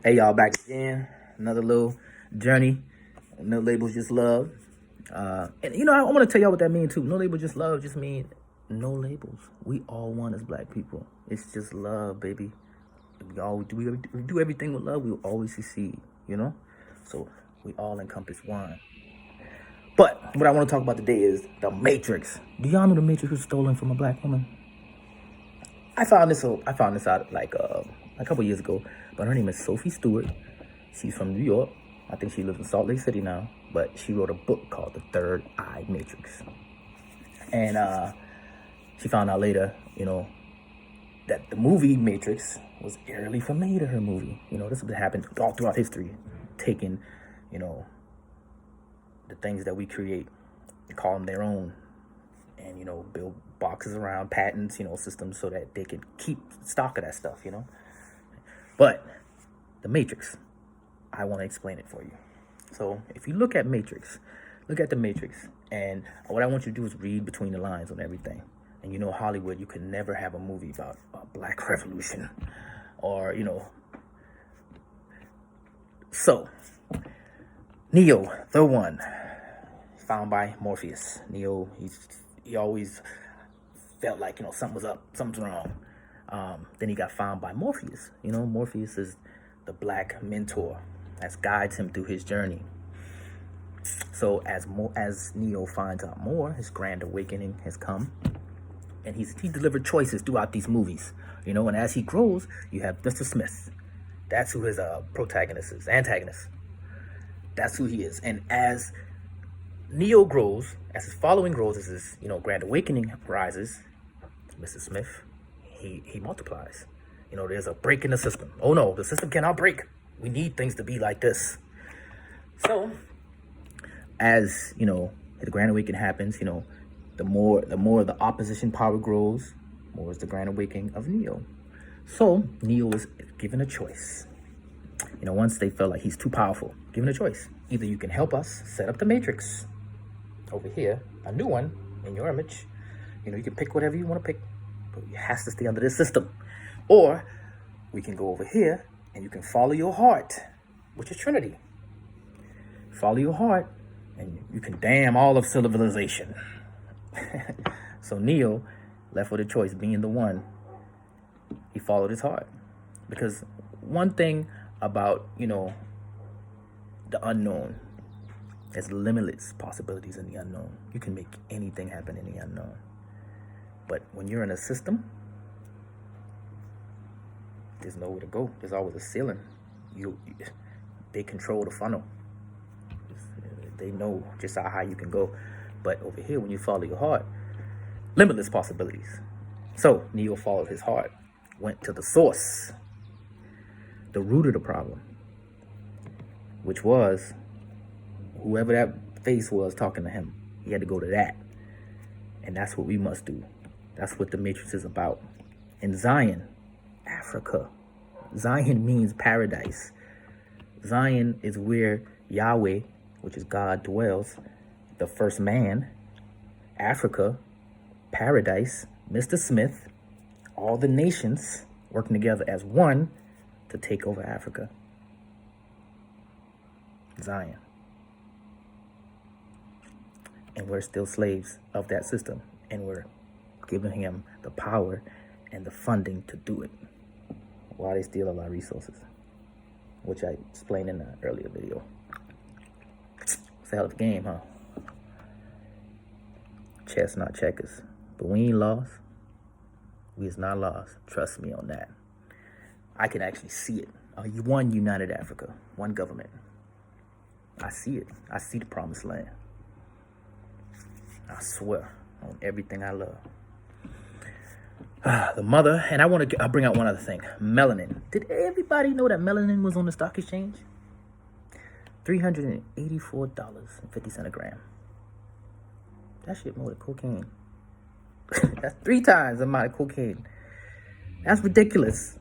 Hey y'all, back again. Another little journey. No labels, just love. And you know, I want to tell y'all what that means too. No labels, just love just mean no labels. We all one as black people. It's just love, baby. We do everything with love, we will always succeed, you know? So we all encompass one. But what I want to talk about today is the Matrix. Do y'all know the Matrix was stolen from a black woman? I found this out like a couple years ago. But her name is Sophia Stewart. She's from New York. I think she lives in Salt Lake City now. But she wrote a book called The Third Eye Matrix. And she found out later, you know, that the movie Matrix was eerily familiar to her movie. You know, this has happened all throughout history. Taking, you know, the things that we create and call them their own. And, you know, build boxes around patents, you know, systems so that they can keep stock of that stuff, you know. But the Matrix, I want to explain it for you. So if you look at Matrix, look at the Matrix. And what I want you to do is read between the lines on everything. And you know, Hollywood, you can never have a movie about a black revolution or, you know. So, Neo, the one, found by Morpheus. Neo, he always felt like, you know, something was up, something's wrong. Then he got found by Morpheus. You know, Morpheus is the black mentor that guides him through his journey. So as Neo finds out more, his grand awakening has come. And he delivered choices throughout these movies. You know, and as he grows, you have Mr. Smith. That's who his antagonist. That's who he is. And as Neo grows, as his following grows, as his, you know, grand awakening rises, Mr. Smith, he multiplies. You know, there's a break in the system. Oh no, the system cannot break. We need things to be like this. So, as, you know, the grand awakening happens, you know, the more the opposition power grows, more is the grand awakening of Neo. So, Neo is given a choice. You know, once they felt like he's too powerful, given a choice. Either you can help us set up the Matrix over here, a new one in your image. You know, you can pick whatever you want to pick, but it has to stay under this system. Or we can go over here and you can follow your heart, which is Trinity. Follow your heart and you can damn all of civilization. So Neo, left with a choice, being the one, he followed his heart. Because one thing about, you know, the unknown, there's limitless possibilities in the unknown. You can make anything happen in the unknown. But when you're in a system, there's nowhere to go. There's always a ceiling. They control the funnel. They know just how high you can go. But over here, when you follow your heart, limitless possibilities. So Neo followed his heart, went to the source, the root of the problem, which was whoever that face was talking to him. He had to go to that. And that's what we must do. That's what the Matrix is about. In Zion, Africa, Zion means paradise. Zion is where Yahweh, which is God, dwells. The first man, Africa, paradise, Mr. Smith, all the nations working together as one to take over Africa. Zion. And we're still slaves of that system. And we're giving him the power and the funding to do it. While they steal all our resources. Which I explained in the earlier video. It's a hell of a game, huh? Chess, not checkers. But we ain't lost. We is not lost. Trust me on that. I can actually see it. One united Africa. One government. I see it. I see the promised land. I swear on everything I love. The mother, and I'll bring out one other thing. Melanin. Did everybody know that melanin was on the stock exchange? $384.50 a gram. That shit more than cocaine. That's 3 times the amount of cocaine. That's ridiculous.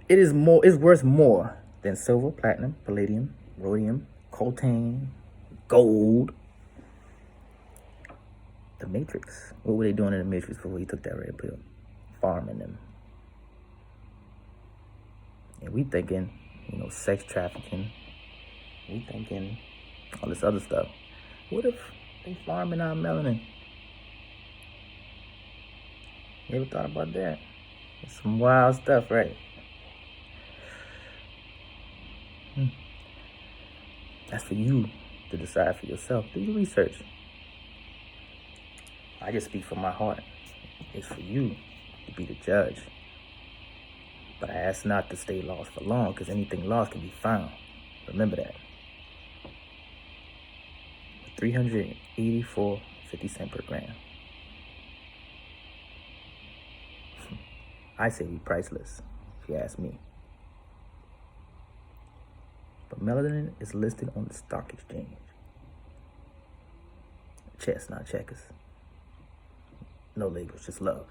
It's worth more than silver, platinum, palladium, rhodium, coltan, gold. The Matrix. What were they doing in the Matrix before he took that red pill? Farming them. And we thinking, sex trafficking. We thinking all this other stuff. What if they farming our melanin? You ever thought about that? It's some wild stuff, right? That's for you to decide for yourself. Do your research. I just speak from my heart. It's for you to be the judge. But I ask not to stay lost for long, because anything lost can be found. Remember that. 384.50 cents per gram. I say we priceless, if you ask me. But melanin is listed on the stock exchange. Chess, not checkers. No labels, just love.